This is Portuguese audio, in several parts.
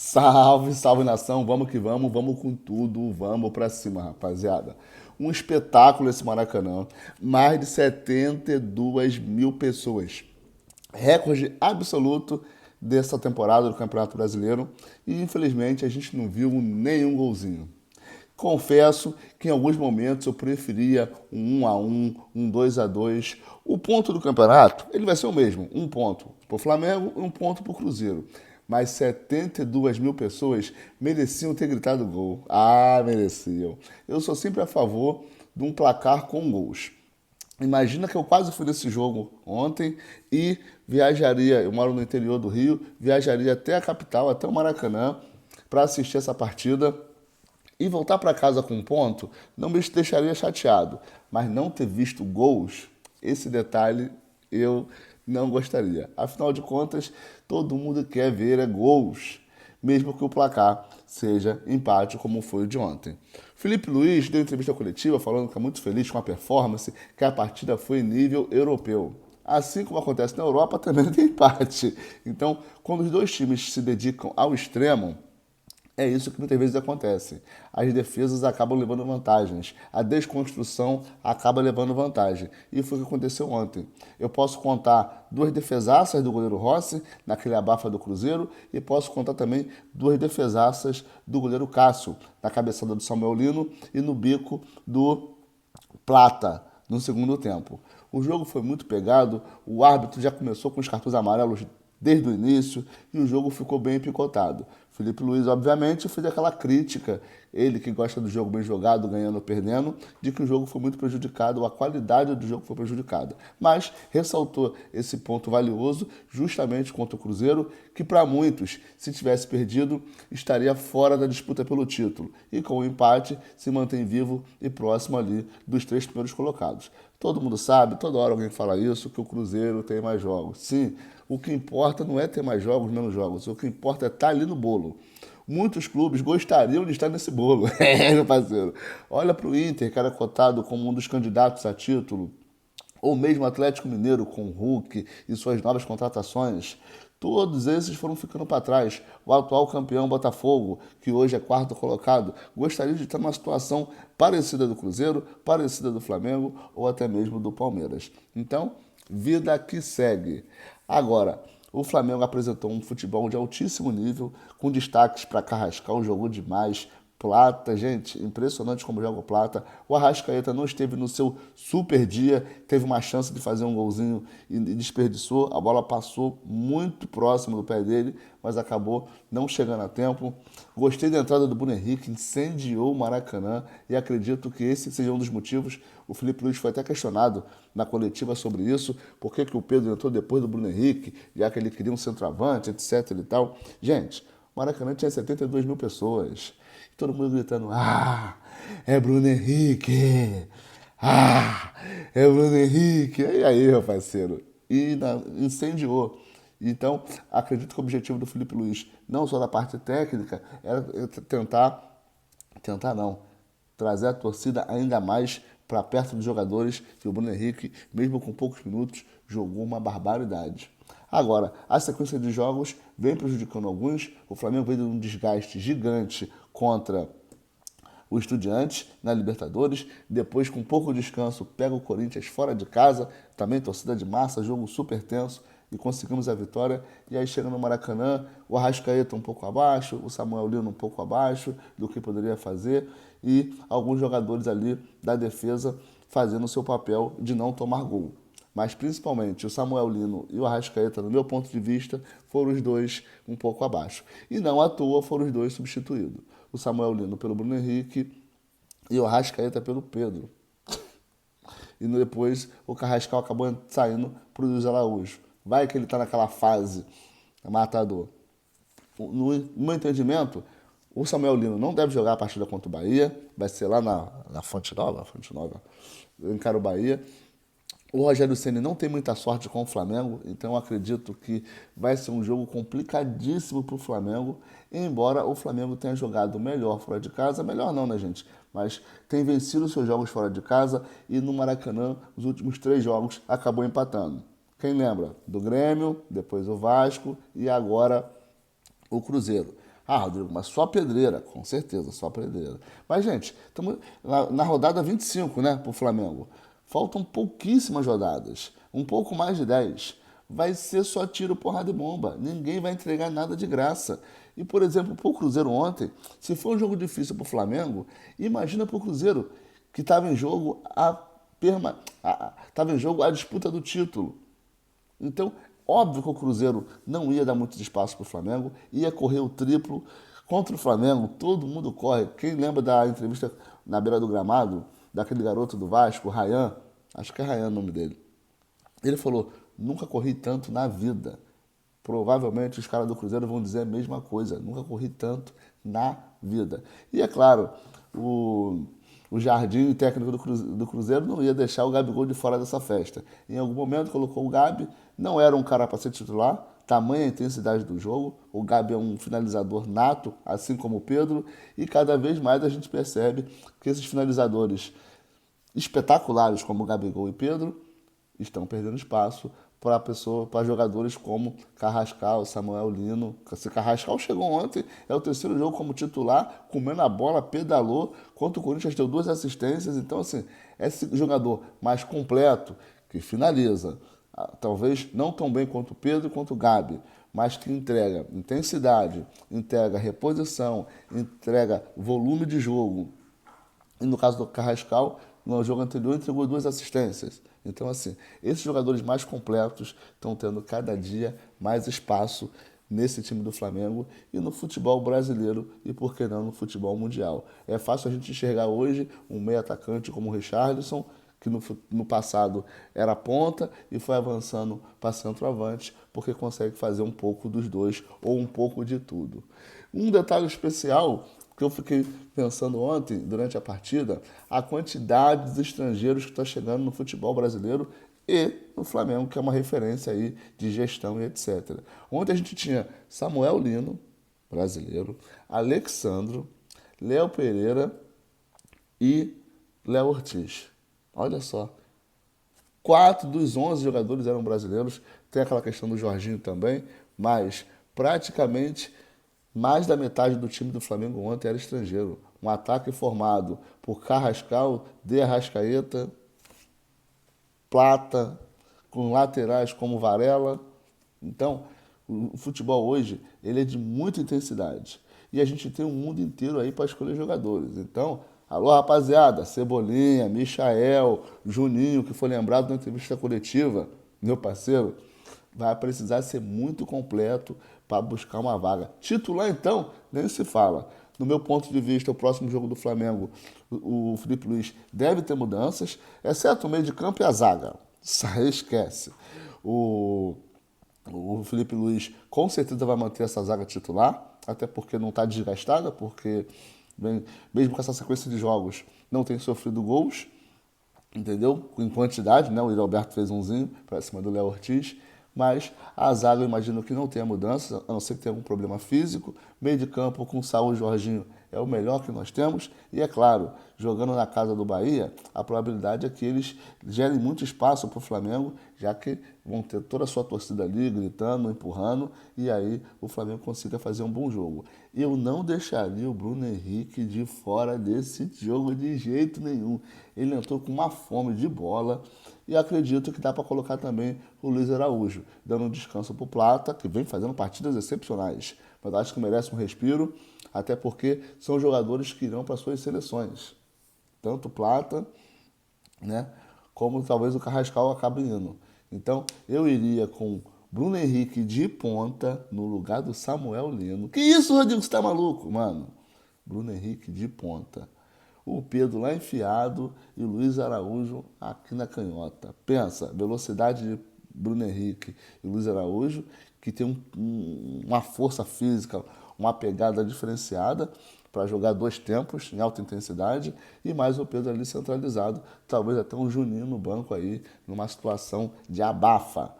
Salve, salve nação, vamos que vamos com tudo, vamos pra cima, rapaziada. Um espetáculo esse Maracanã, mais de 72 mil pessoas. Recorde absoluto dessa temporada do Campeonato Brasileiro e infelizmente a gente não viu nenhum golzinho. Confesso que em alguns momentos eu preferia um 1 a 1, um 2 a 2. O ponto do campeonato, ele vai ser o mesmo, um ponto para o Flamengo e um ponto para o Cruzeiro. Mas 72 mil pessoas mereciam ter gritado gol. Ah, mereciam. Eu sou sempre a favor de um placar com gols. Imagina que eu quase fui nesse jogo ontem e viajaria, eu moro no interior do Rio, viajaria até a capital, até o Maracanã, para assistir essa partida e voltar para casa com um ponto não me deixaria chateado, mas não ter visto gols, esse detalhe eu não gostaria. Afinal de contas, todo mundo quer ver gols, mesmo que o placar seja empate, como foi o de ontem. Felipe Luiz deu entrevista coletiva falando que está muito feliz com a performance, que a partida foi em nível europeu. Assim como acontece na Europa, também tem empate. Então, quando os dois times se dedicam ao extremo, é isso que muitas vezes acontece. As defesas acabam levando vantagens. A desconstrução acaba levando vantagem. E foi o que aconteceu ontem. Eu posso contar duas defesaças do goleiro Rossi, naquele abafa do Cruzeiro, e posso contar também duas defesaças do goleiro Cássio, na cabeçada do Samuel Lino e no bico do Plata, no segundo tempo. O jogo foi muito pegado, o árbitro já começou com os cartões amarelos desde o início e o jogo ficou bem picotado. Felipe Luiz, obviamente, fez aquela crítica, ele que gosta do jogo bem jogado, ganhando ou perdendo, de que o jogo foi muito prejudicado, a qualidade do jogo foi prejudicada. Mas ressaltou esse ponto valioso justamente contra o Cruzeiro, que para muitos, se tivesse perdido, estaria fora da disputa pelo título. E com o empate, se mantém vivo e próximo ali dos três primeiros colocados. Todo mundo sabe, toda hora alguém fala isso, que o Cruzeiro tem mais jogos. Sim, o que importa não é ter mais jogos, menos jogos. O que importa é estar ali no bolo. Muitos clubes gostariam de estar nesse bolo. É, meu parceiro. Olha para o Inter, que era cotado como um dos candidatos a título, ou mesmo o Atlético Mineiro com o Hulk e suas novas contratações. Todos esses foram ficando para trás. O atual campeão Botafogo, que hoje é quarto colocado, gostaria de estar numa situação parecida do Cruzeiro, parecida do Flamengo ou até mesmo do Palmeiras. Então, vida que segue. Agora, o Flamengo apresentou um futebol de altíssimo nível, com destaques para Carrascal, jogou demais. Plata, gente, impressionante como joga o Plata. O Arrascaeta não esteve no seu super dia, teve uma chance de fazer um golzinho e desperdiçou. A bola passou muito próximo do pé dele, mas acabou não chegando a tempo. Gostei da entrada do Bruno Henrique, incendiou o Maracanã e acredito que esse seja um dos motivos. O Felipe Luiz foi até questionado na coletiva sobre isso, por que o Pedro entrou depois do Bruno Henrique, já que ele queria um centroavante, etc e tal. Gente, o Maracanã tinha 72 mil pessoas. Todo mundo gritando, é Bruno Henrique, é Bruno Henrique. E aí, meu parceiro? Incendiou. Então, acredito que o objetivo do Felipe Luiz, não só da parte técnica, era tentar não, trazer a torcida ainda mais para perto dos jogadores, que o Bruno Henrique, mesmo com poucos minutos, jogou uma barbaridade. Agora, a sequência de jogos vem prejudicando alguns. O Flamengo veio de um desgaste gigante contra o Estudiantes na Libertadores. Depois, com pouco descanso, pega o Corinthians fora de casa. Também torcida de massa, jogo super tenso. E conseguimos a vitória. E aí chega no Maracanã, o Arrascaeta um pouco abaixo, o Samuel Lino um pouco abaixo do que poderia fazer. E alguns jogadores ali da defesa fazendo o seu papel de não tomar gol. Mas principalmente o Samuel Lino e o Arrascaeta, no meu ponto de vista, foram os dois um pouco abaixo. E não à toa foram os dois substituídos. O Samuel Lino pelo Bruno Henrique e o Arrascaeta pelo Pedro. E depois o Carrascal acabou saindo para o Luiz Araújo. Vai que ele está naquela fase matador. No meu entendimento, o Samuel Lino não deve jogar a partida contra o Bahia. Vai ser lá na Fonte Nova. Eu encaro o Bahia. O Rogério Ceni não tem muita sorte com o Flamengo, então eu acredito que vai ser um jogo complicadíssimo para o Flamengo, embora o Flamengo tenha jogado melhor fora de casa, melhor não, né, gente? Mas tem vencido os seus jogos fora de casa e no Maracanã, os últimos 3 jogos, acabou empatando. Quem lembra? Do Grêmio, depois o Vasco e agora o Cruzeiro. Ah, Rodrigo, mas só pedreira, com certeza, só pedreira. Mas, gente, estamos na rodada 25, né, pro Flamengo. Faltam pouquíssimas rodadas, um pouco mais de 10. Vai ser só tiro, porrada e bomba. Ninguém vai entregar nada de graça. E, por exemplo, pro Cruzeiro ontem, se for um jogo difícil pro Flamengo, imagina pro Cruzeiro que estava em jogo tava em jogo a disputa do título. Então, óbvio que o Cruzeiro não ia dar muito espaço para o Flamengo, ia correr o triplo. Contra o Flamengo, todo mundo corre. Quem lembra da entrevista na beira do gramado, daquele garoto do Vasco, Ryan? Acho que é Ryan o nome dele. Ele falou: nunca corri tanto na vida. Provavelmente os caras do Cruzeiro vão dizer a mesma coisa. Nunca corri tanto na vida. E é claro, o Jardim, técnico do Cruzeiro, não ia deixar o Gabigol de fora dessa festa. Em algum momento colocou o Gabi, não era um cara para ser titular, tamanha a intensidade do jogo. O Gabi é um finalizador nato, assim como o Pedro, e cada vez mais a gente percebe que esses finalizadores espetaculares como Gabigol e Pedro estão perdendo espaço para jogadores como Carrascal, Samuel Lino. Se Carrascal chegou ontem, é o terceiro jogo como titular, comendo a bola, pedalou, contra o Corinthians deu 2 assistências. Então, assim, esse jogador mais completo, que finaliza, talvez não tão bem quanto o Pedro e quanto o Gabi, mas que entrega intensidade, entrega reposição, entrega volume de jogo. E no caso do Carrascal, no jogo anterior entregou 2 assistências. Então, assim, esses jogadores mais completos estão tendo cada dia mais espaço nesse time do Flamengo e no futebol brasileiro e, por que não, no futebol mundial. É fácil a gente enxergar hoje um meio atacante como o Richarlison, que no passado era ponta e foi avançando para centroavante, porque consegue fazer um pouco dos dois ou um pouco de tudo. Um detalhe especial que eu fiquei pensando ontem, durante a partida, a quantidade de estrangeiros que está chegando no futebol brasileiro e no Flamengo, que é uma referência aí de gestão e etc. Ontem a gente tinha Samuel Lino, brasileiro, Alexandro, Léo Pereira e Léo Ortiz. Olha só. 4 dos 11 jogadores eram brasileiros. Tem aquela questão do Jorginho também, mas praticamente mais da metade do time do Flamengo ontem era estrangeiro. Um ataque formado por Carrascal, De Arrascaeta, Plata, com laterais como Varela. Então, o futebol hoje ele é de muita intensidade. E a gente tem um mundo inteiro aí para escolher jogadores. Então, alô rapaziada, Cebolinha, Michael, Juninho, que foi lembrado na entrevista coletiva, meu parceiro, vai precisar ser muito completo para buscar uma vaga. Titular, então, nem se fala. No meu ponto de vista, o próximo jogo do Flamengo, o Felipe Luiz deve ter mudanças, exceto o meio de campo e a zaga. Isso aí esquece. O Felipe Luiz com certeza vai manter essa zaga titular, até porque não está desgastada, porque mesmo com essa sequência de jogos não tem sofrido gols, entendeu? Em quantidade, né? O Yuri Alberto fez umzinho para cima do Léo Ortiz, mas a zaga eu imagino que não tenha mudança, a não ser que tenha algum problema físico. Meio de campo com Saúl e Jorginho é o melhor que nós temos. E é claro, jogando na casa do Bahia, a probabilidade é que eles gerem muito espaço para o Flamengo, já que vão ter toda a sua torcida ali, gritando, empurrando, e aí o Flamengo consiga fazer um bom jogo. Eu não deixaria o Bruno Henrique de fora desse jogo de jeito nenhum. Ele entrou com uma fome de bola e acredito que dá para colocar também o Luiz Araújo, dando um descanso para o Plata, que vem fazendo partidas excepcionais. Mas acho que merece um respiro, até porque são jogadores que irão para suas seleções. Tanto o Plata, né, como talvez o Carrascal acabe indo. Então, eu iria com Bruno Henrique de ponta no lugar do Samuel Lino. Que isso, Rodrigo? Você tá maluco? Mano, Bruno Henrique de ponta. O Pedro lá enfiado e o Luiz Araújo aqui na canhota. Pensa, velocidade de Bruno Henrique e Luiz Araújo, que tem uma força física, uma pegada diferenciada para jogar 2 tempos em alta intensidade e mais o Pedro ali centralizado, talvez até um Juninho no banco aí, numa situação de abafa.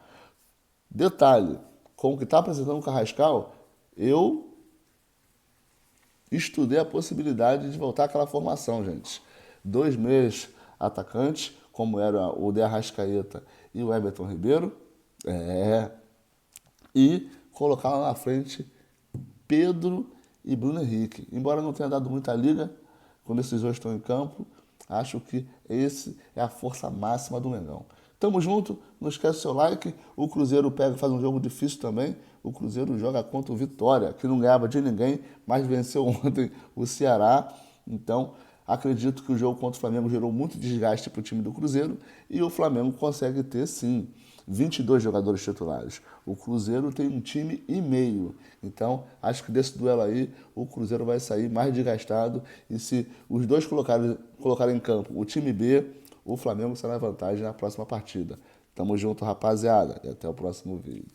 Detalhe, com o que está apresentando o Carrascal, eu estudei a possibilidade de voltar àquela formação, gente. 2 meias atacantes, como era o De Arrascaeta e o Everton Ribeiro, e colocar lá na frente Pedro e Bruno Henrique. Embora não tenha dado muita liga, quando esses dois estão em campo, acho que esse é a força máxima do Mengão. Tamo junto, não esquece o seu like. O Cruzeiro faz um jogo difícil também. O Cruzeiro joga contra o Vitória, que não ganhava de ninguém, mas venceu ontem o Ceará. Então, acredito que o jogo contra o Flamengo gerou muito desgaste para o time do Cruzeiro e o Flamengo consegue ter, sim, 22 jogadores titulares. O Cruzeiro tem um time e meio. Então, acho que desse duelo aí, o Cruzeiro vai sair mais desgastado. E se os dois colocarem em campo o time B, o Flamengo será na vantagem na próxima partida. Tamo junto, rapaziada, e até o próximo vídeo.